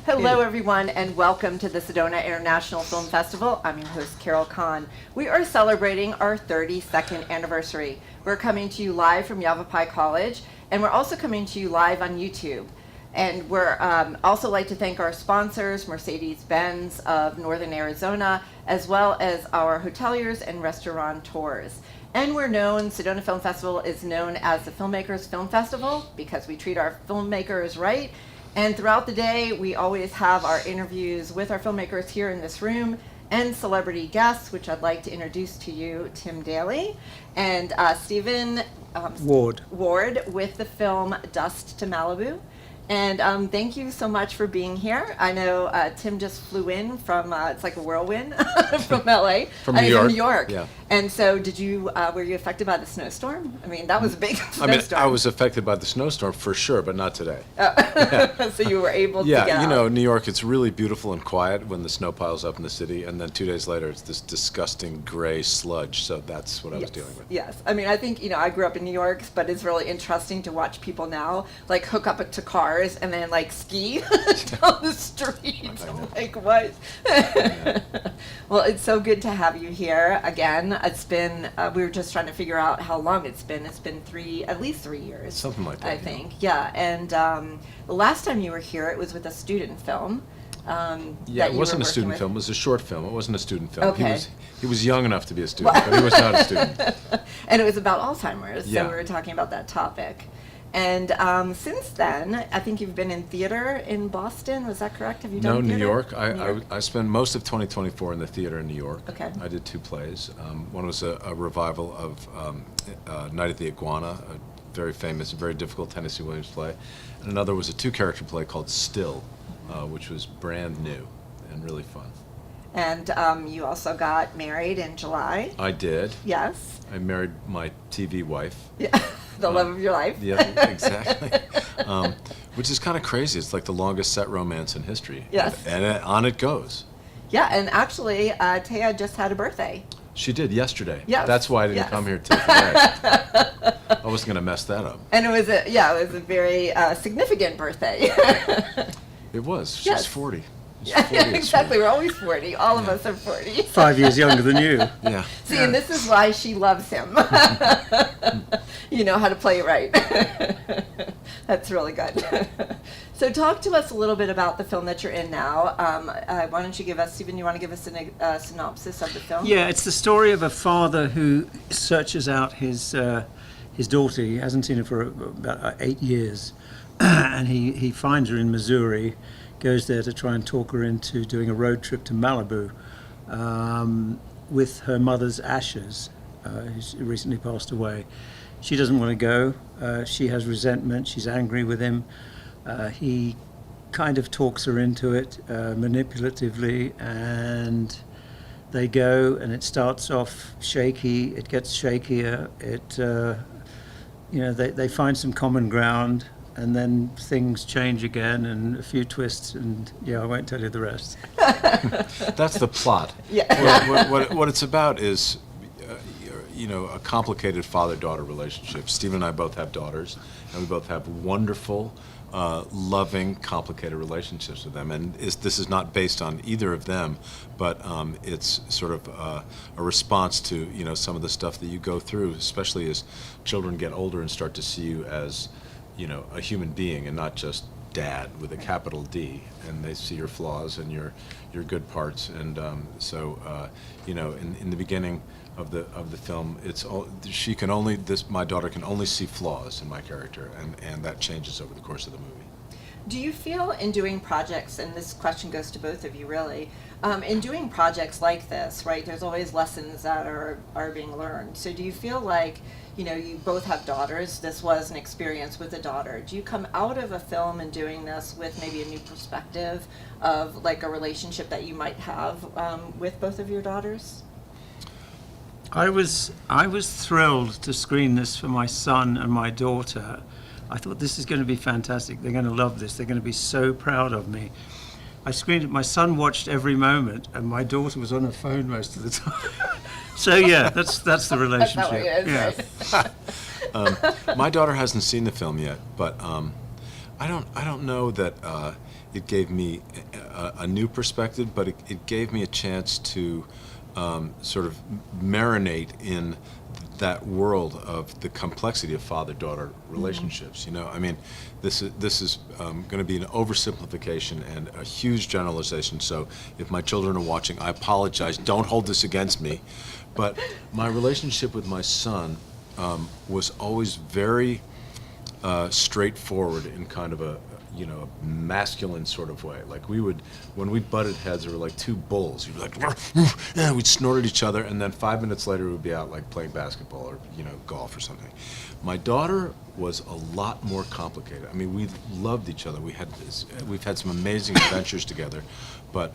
Hello, everyone, and welcome to the Sedona International Film Festival. I'm your host, Carol Kahn. We are celebrating our 32nd anniversary. We're coming to you live from Yavapai College, and we're also coming to you live on YouTube. And we're also like to thank our sponsors, Mercedes-Benz of Northern Arizona, as well as our hoteliers and restaurateurs. And we're known, Sedona Film Festival is known as the Filmmakers Film Festival because we treat our filmmakers right. And throughout the day, we always have our interviews with our filmmakers here in this room and celebrity guests, which I'd like to introduce to you, Tim Daly and Stephen Ward with the film Dust to Malibu. And thank you so much for being here. I know Tim just flew in from, it's like a whirlwind, from LA. From New York. From New York. Yeah. And so were you affected by the snowstorm? I mean, that was a big snowstorm. I was affected by the snowstorm for sure, but not today. So you were able to Yeah, get you out. know, New York, it's really beautiful and quiet when the snow piles up in the city, and then 2 days later, it's this disgusting gray sludge, so that's what I was dealing with. Yes. I mean, I think, I grew up in New York, but it's really interesting to watch people now, like, hook up to cars and then, like, ski down the streets. I'm like, what? Well, it's so good to have you here again. It's been, we were just trying to figure out how long it's been. It's been at least 3 years. Something like that. I think, yeah. And the last time you were here, it was with a student film. Yeah, it wasn't a student film. It was a short film. It wasn't a student film. Okay. He was young enough to be a student, but he was not a student. And it was about Alzheimer's, Yeah. so we were talking about that topic. And since then, I think you've been in theater in Boston. Was that correct? Have you done theater? New York. New York. I spent most of 2024 in the theater in New York. Okay. I did 2 plays. One was a revival of Night at the Iguana, a very famous, very difficult Tennessee Williams play. And another was a 2-character play called Still, which was brand new and really fun. And you also got married in July. I did. Yes. I married my TV wife. Yeah. The love of your life. Yeah, exactly. Which is kind of crazy. It's like the longest set romance in history. Yes. And on it goes. Yeah, and actually, Taya just had a birthday. She did yesterday. Yes. That's why I didn't Yes. come here till today. I wasn't going to mess that up. And it was a very significant birthday. It was. She's Yes. 40. She's Yeah, 40 exactly. We're always 40. All of us are 40. 5 years younger than you. Yeah. See, and this is why she loves him. You know how to play it right. That's really good. So talk to us a little bit about the film that you're in now. Why don't you give us, Stephen, you want to give us a synopsis of the film? Yeah, it's the story of a father who searches out his daughter. He hasn't seen her for about 8 years. And he finds her in Missouri, goes there to try and talk her into doing a road trip to Malibu with her mother's ashes, who's recently passed away. She doesn't want to go. She has resentment. She's angry with him. He kind of talks her into it manipulatively, and they go, and it starts off shaky. It gets shakier. They find some common ground, and then things change again, and a few twists, and I won't tell you the rest. That's the plot. Yeah. What it's about is, a complicated father-daughter relationship. Stephen and I both have daughters, and we both have wonderful, loving, complicated relationships with them. And this is not based on either of them, but it's sort of a response to, some of the stuff that you go through, especially as children get older and start to see you as, a human being and not just dad with a capital D, and they see your flaws and your good parts. And in the beginning of the film, my daughter can only see flaws in my character, and that changes over the course of the movie. Do you feel in doing projects, and this question goes to both of you really, in doing projects like this, right, there's always lessons that are being learned. So do you feel like, you both have daughters, this was an experience with a daughter. Do you come out of a film and doing this with maybe a new perspective of like a relationship that you might have with both of your daughters? I was thrilled to screen this for my son and my daughter. I thought this is going to be fantastic. They're going to love this. They're going to be so proud of me. I screened it. My son watched every moment, and my daughter was on her phone most of the time. So yeah, that's the relationship. That's how it is, right? My daughter hasn't seen the film yet, but I don't know that it gave me a new perspective, but it gave me a chance to sort of marinate in that world of the complexity of father-daughter relationships. You know, I mean, this is going to be an oversimplification and a huge generalization. So if my children are watching, I apologize. Don't hold this against me. But my relationship with my son was always very straightforward in kind of a masculine sort of way. Like when we butted heads, we were like two bulls. You'd be like, and we'd snort at each other, and then 5 minutes later we'd be out like playing basketball or golf or something. My daughter was a lot more complicated. I mean, we loved each other. We've had some amazing adventures together, but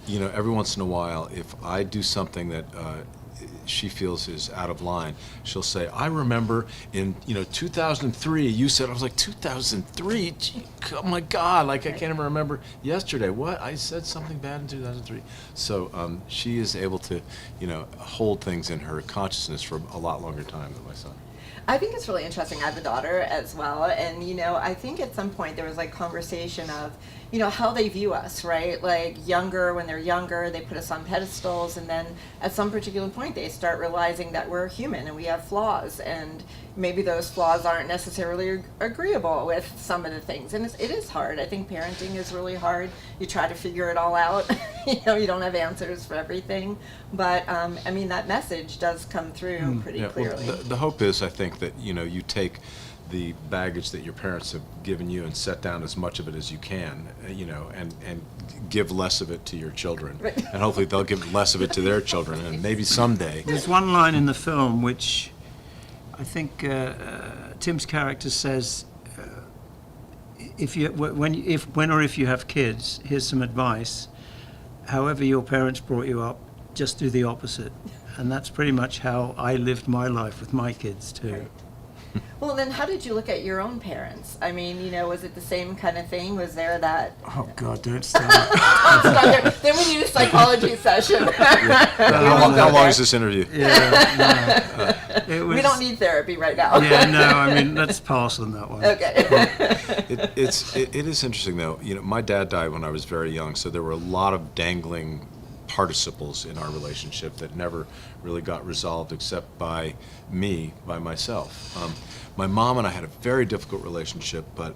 every once in a while, if I do something that she feels is out of line, she'll say, I remember in 2003 you said. I was like, 2003? Gee, oh my God, like I can't even remember yesterday. What? I said something bad in 2003. So she is able to hold things in her consciousness for a lot longer time than my son. I think it's really interesting. I have a daughter as well, and I think at some point there was like conversation of how they view us, right? Like when they're younger, they put us on pedestals, and then at some particular point they start realizing that we're human and we have flaws, and maybe those flaws aren't necessarily agreeable with some of the things, and it is hard. I think parenting is really hard. You try to figure it all out. You don't have answers for everything, but I mean, that message does come through pretty clearly. Well, the hope is, I think, that you take the baggage that your parents have given you and set down as much of it as you can, and give less of it to your children. Right. And hopefully they'll give less of it to their children, and maybe someday. There's one line in the film which I think Tim's character says, if you have kids, here's some advice. However your parents brought you up, just do the opposite. And that's pretty much how I lived my life with my kids too. Right. Well, then how did you look at your own parents? I mean, was it the same kind of thing? Was there that... Oh, God, don't start. Then we need a psychology session. How long is this interview? Yeah, no. We don't need therapy right now. Yeah, no, I mean, let's pass on that one. Okay. It is interesting, though. My dad died when I was very young, so there were a lot of dangling participles in our relationship that never really got resolved except by myself. My mom and I had a very difficult relationship, but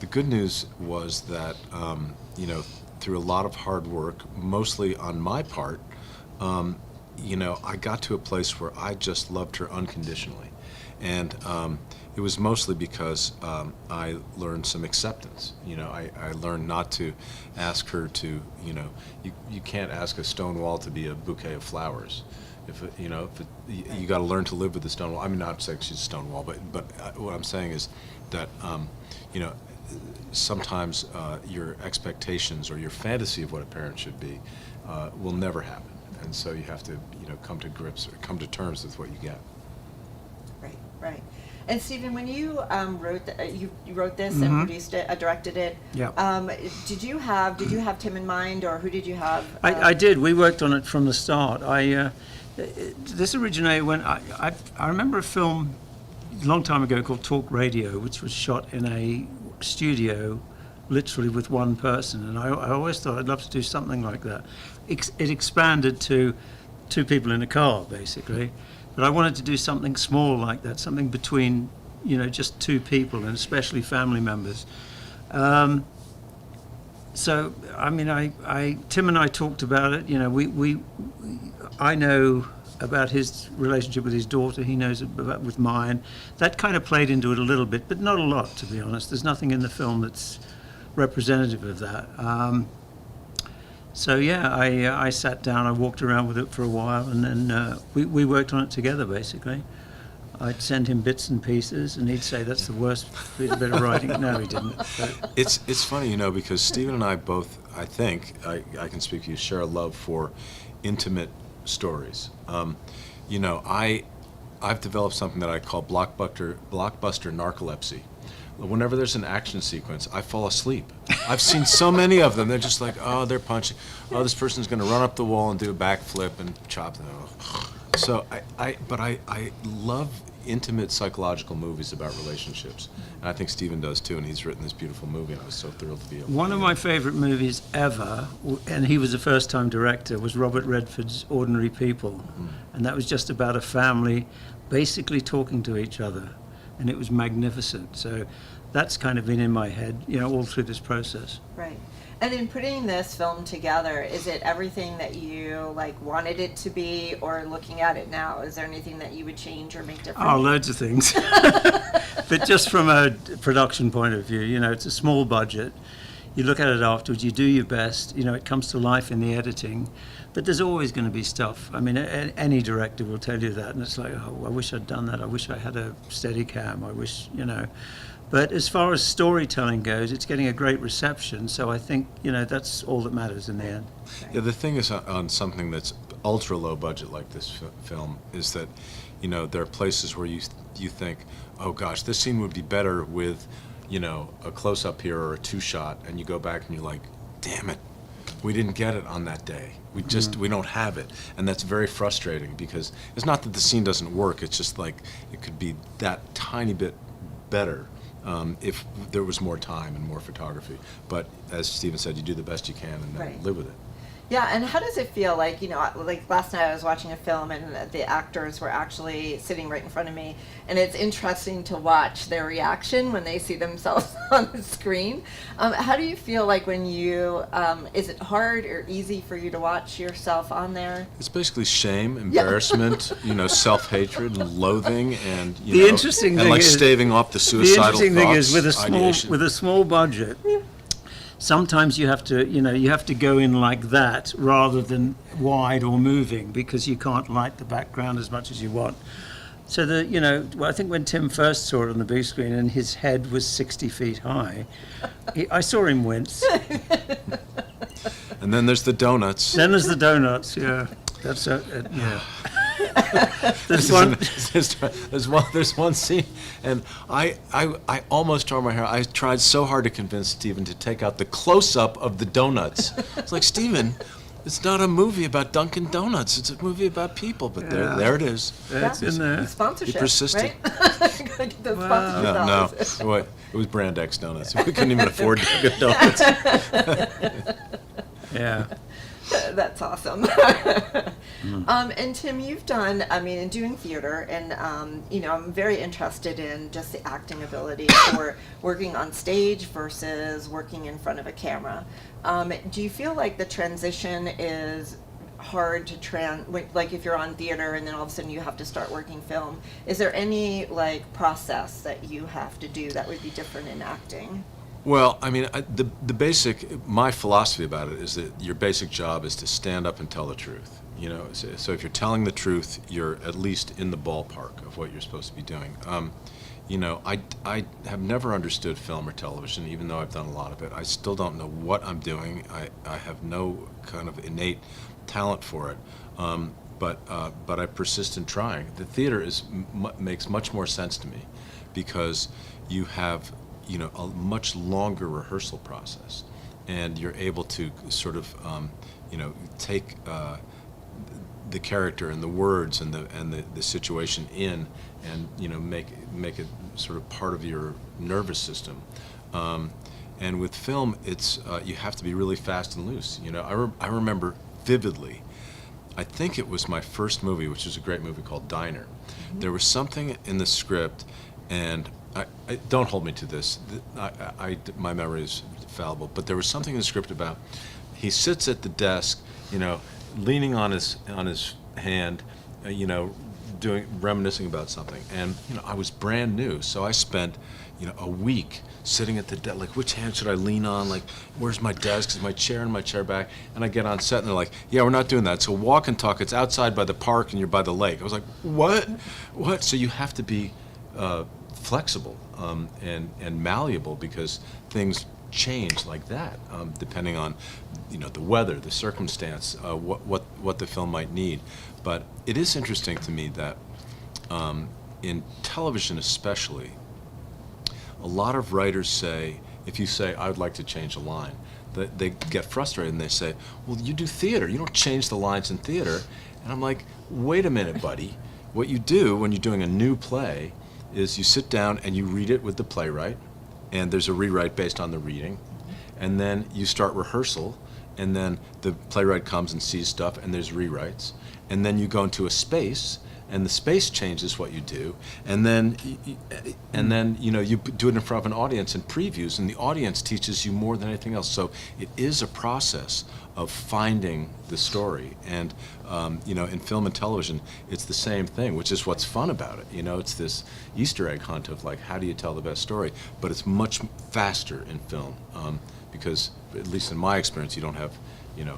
the good news was that, through a lot of hard work, mostly on my part, I got to a place where I just loved her unconditionally. And it was mostly because I learned some acceptance. I learned not to ask her to, you can't ask a stone wall to be a bouquet of flowers. You got to learn to live with the stone wall. I mean, not saying she's a stone wall, but what I'm saying is that, sometimes your expectations or your fantasy of what a parent should be will never happen. And so you have to, come to grips or come to terms with what you get. Right. And Stephen, when you wrote this and produced it, directed it. Yeah. Did you have Tim in mind, or who did you have? I did. We worked on it from the start. This originated when I remember a film a long time ago called Talk Radio, which was shot in a studio, literally with one person. And I always thought I'd love to do something like that. It expanded to two people in a car, basically. But I wanted to do something small like that, something between, just two people, and especially family members. So, I mean, Tim and I talked about it. I know about his relationship with his daughter. He knows about with mine. That kind of played into it a little bit, but not a lot, to be honest. There's nothing in the film that's representative of that. So yeah, I sat down, I walked around with it for a while, and then we worked on it together, basically. I'd send him bits and pieces, and he'd say, that's the worst bit of writing. No, he didn't. But It's funny, because Stephen and I both, I think, I can speak to you, share a love for intimate stories. I've developed something that I call blockbuster narcolepsy. Whenever there's an action sequence, I fall asleep. I've seen so many of them. They're just like, oh, they're punching. Oh, this person's going to run up the wall and do a backflip and chop them. So I love intimate psychological movies about relationships. And I think Stephen does too, and he's written this beautiful movie, and I was so thrilled to be able One to of be my in it. favorite movies ever, and he was a first-time director, was Robert Redford's Ordinary People. And that was just about a family basically talking to each other. And it was magnificent. So that's kind of been in my head, all through this process. Right. And in putting this film together, is it everything that you wanted it to be, or looking at it now, is there anything that you would change or make different? Oh, loads of things. But just from a production point of view, it's a small budget. You look at it afterwards, you do your best, it comes to life in the editing, but there's always going to be stuff. I mean, any director will tell you that, and it's like, oh, I wish I'd done that. I wish I had a steady cam. I wish, But as far as storytelling goes, it's getting a great reception, so I think, that's all that matters in the end. Yeah, the thing is on something that's ultra low budget like this film is that, there are places where you think, oh gosh, this scene would be better with, a close-up here or a two-shot, and you go back and you're like, damn it, we didn't get it on that day. We don't have it. And that's very frustrating, because it's not that the scene doesn't work, it's just like it could be that tiny bit better if there was more time and more photography. But as Stephen said, you do the best you can and then Right. live with it. Yeah, and how does it feel like last night I was watching a film and the actors were actually sitting right in front of me, and it's interesting to watch their reaction when they see themselves on the screen. How do you feel like when is it hard or easy for you to watch yourself on there? It's basically shame, embarrassment, self-hatred and loathing, and The interesting and thing like is- staving off the The suicidal interesting thing is thoughts, ideation. with a small budget, sometimes you have to go in like that rather than wide or moving, because you can't light the background as much as you want. So I think when Tim first saw it on the big screen and his head was 60 feet high, I saw him wince. And then there's the donuts. Then there's the donuts. Yeah, that's yeah. There's There's one scene, and I almost tore my hair. I tried so hard to convince Stephen to take out the close-up of the donuts. It's like, Stephen, it's not a movie about Dunkin' Donuts. It's a movie about people. But there it is. It's in there. Sponsorship, He persisted. right? Gotta get those sponsorship No, dollars. it was Brand X Donuts. We couldn't even afford Dunkin' Donuts. Yeah. That's awesome. And Tim, you've done, in doing theater, and, I'm very interested in just the acting ability for working on stage versus working in front of a camera. Do you feel like the transition is hard to like if you're on theater and then all of a sudden you have to start working film? Is there any, process that you have to do that would be different in acting? Well, my philosophy about it is that your basic job is to stand up and tell the truth. So if you're telling the truth, you're at least in the ballpark of what you're supposed to be doing. I have never understood film or television, even though I've done a lot of it. I still don't know what I'm doing. I have no kind of innate talent for it. But I persist in trying. The theater makes much more sense to me, because you have a much longer rehearsal process, and you're able to sort of take the character and the words and the situation in, and make it sort of part of your nervous system. And with film, it's you have to be really fast and loose. I remember vividly, I think it was my first movie, which was a great movie called Diner. Mm-hmm. There was something in the script, and I don't hold me to this. My memory is fallible, but there was something in the script about he sits at the desk, leaning on his hand, reminiscing about something. And I was brand new, so I spent a week sitting at the desk, like, which hand should I lean on? Like, where's my desk? Is my chair in my chair back? And I get on set, and they're like, yeah, we're not doing that. So walk and talk. It's outside by the park, and you're by the lake. I was like, what? So you have to be flexible and malleable, because things change like that, depending on the weather, the circumstance, what the film might need. But it is interesting to me that in television especially, a lot of writers say, if you say, I would like to change a line, they get frustrated and they say, well, you do theater, you don't change the lines in theater. And I'm like, wait a minute, buddy. what you do when you're doing a new play is you sit down and you read it with the playwright, and there's a rewrite based on the reading, and then you start rehearsal, and then the playwright comes and sees stuff, and there's rewrites, and then you go into a space, and the space changes what you do, and then you do it in front of an audience in previews, and the audience teaches you more than anything else. So it is a process of finding the story, and in film and television, it's the same thing, which is what's fun about it. It's this Easter egg hunt of like, how do you tell the best story? But it's much faster in film because, at least in my experience, you don't have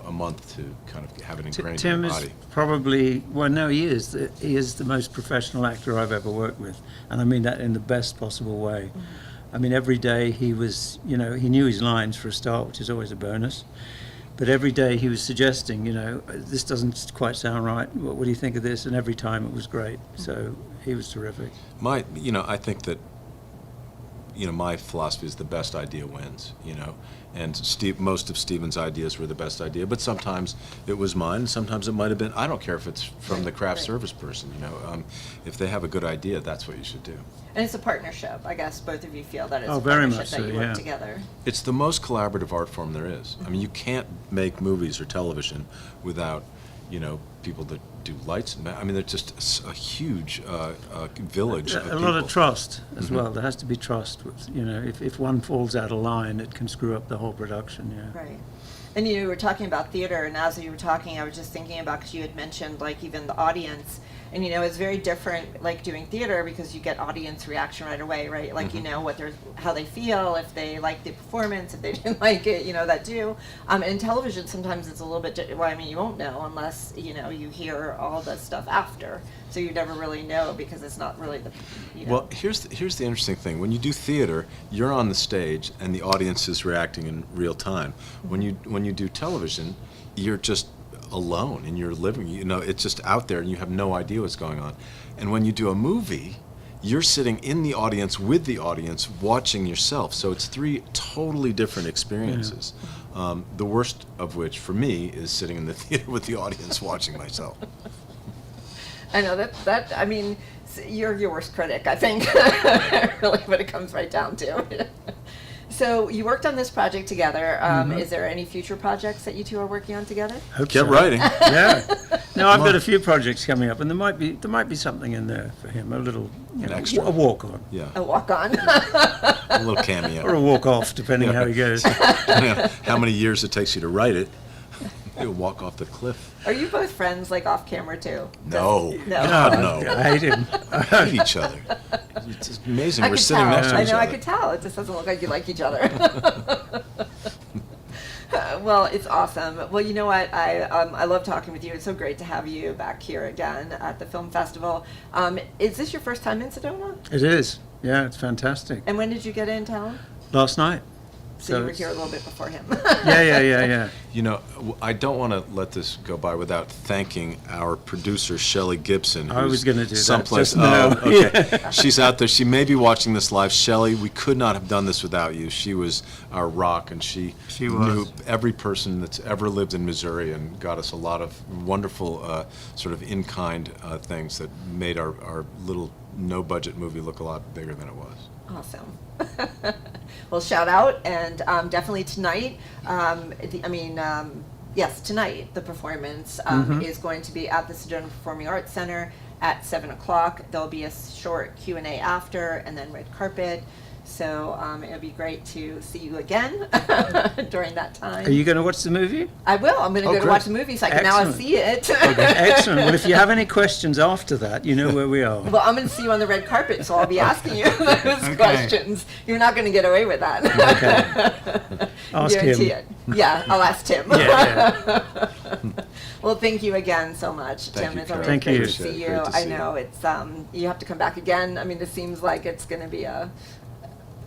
a month to kind of have it ingrained Tim in your is body. probably, well, no, he is the most professional actor I've ever worked with, and I mean that in the best possible way. I mean, every day he was, he knew his lines for a start, which is always a bonus. But every day he was suggesting, this doesn't quite sound right. What do you think of this? And every time it was great. So he was terrific. I think that, my philosophy is the best idea wins, and most of Stephen's ideas were the best idea, but sometimes it was mine, and sometimes it might have been, I don't care if it's from the craft service person, if they have a good idea, that's what you should do. And it's a partnership. I guess both of you feel that it's a very partnership much that so, you work yeah. together. It's the most collaborative art form there is. I mean, you can't make movies or television without, people that do lights. I mean, they're just a huge village of A people. lot of trust as well. There has to be trust. If one falls out of line, it can screw up the whole production. Yeah. Right. And you were talking about theater, and as you were talking, I was just thinking about, because you had mentioned, like, even the audience. And, it's very different, like, doing theater, because you get audience reaction right away, right? Like, how they feel, if they like the performance, if they didn't like it, that do. In television, sometimes it's a little bit, you won't know unless, you hear all the stuff after. So you never really know, because it's not really the, Well, here's the interesting thing. When you do theater, you're on the stage, and the audience is reacting in real time. When you do television, you're just alone in your living, it's just out there, and you have no idea what's going on. And when you do a movie, you're sitting in the audience with the audience watching yourself. So it's three totally different experiences. Yeah. The worst of which, for me, is sitting in the theater with the audience watching myself. I know that I mean, you're your worst critic, I think, really, when it comes right down to it. So you worked on this project together. Is there any future projects that you two are working on together? Get writing. Yeah. No, I've got a few projects coming up, and there might be something in there for him. A little, extra. a walk on. Yeah. A walk-on. A little cameo. Or a walk off, depending how he goes. How many years it takes you to write it. You'll walk off the cliff. Are you both friends, like, off camera too? No. No. God, no. I hate him. Hate each other. It's amazing. We're sitting tell. next to each other. I could tell. It just doesn't look like you like each other. Well, it's awesome. Well, you know what? I love talking with you. It's so great to have you back here again at the film festival. Is this your first time in Sedona? It is. Yeah, it's fantastic. And when did you get in town? Last night. So you were here a little bit before him. Yeah. I don't want to let this go by without thanking our producer, Shelley Gibson. I was going to do someplace. that. Oh, okay. She's out there. She may be watching this live. Shelley, we could not have done this without you. She was our rock, and she knew every person that's ever lived in Missouri and got us a lot of wonderful sort of in-kind things that made our little no-budget movie look a lot bigger than it was. Awesome. Well, shout out, and definitely tonight. Yes, tonight the performance is going to be at the Sedona Performing Arts Center at 7:00. There'll be a short Q&A after, and then red carpet. So it'll be great to see you again during that time. Are you going to watch the movie? I will. I'm going to go to great. watch the movie so I can now Excellent. see it. Okay, excellent. Well, if you have any questions after that, you know where we are. Well, I'm going to see you on the red carpet, so I'll be asking you those questions. You're not going to get away with that. Okay. Ask Guarantee him. it. Yeah, I'll ask Tim. Yeah. Well, thank you again so much, Thank Tim. you, It's always Thank great you. to see you. Great to I see know it's you have to come back again. I mean, this seems like it's going to be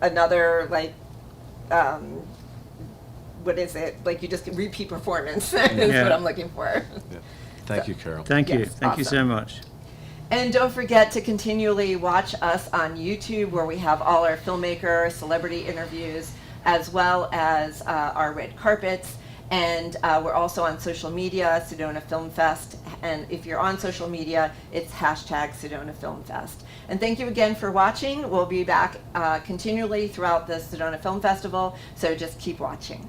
another what is it? Like, you just repeat performance is Yeah. what I'm looking for. Yeah. Thank you, Carol. Thank you. Yes, Thank you so awesome. much. And don't forget to continually watch us on YouTube, where we have all our filmmaker, celebrity interviews, as well as our red carpets. And we're also on social media, Sedona Film Fest. And if you're on social media, it's hashtag Sedona Film Fest. And thank you again for watching. We'll be back continually throughout the Sedona Film Festival, so just keep watching.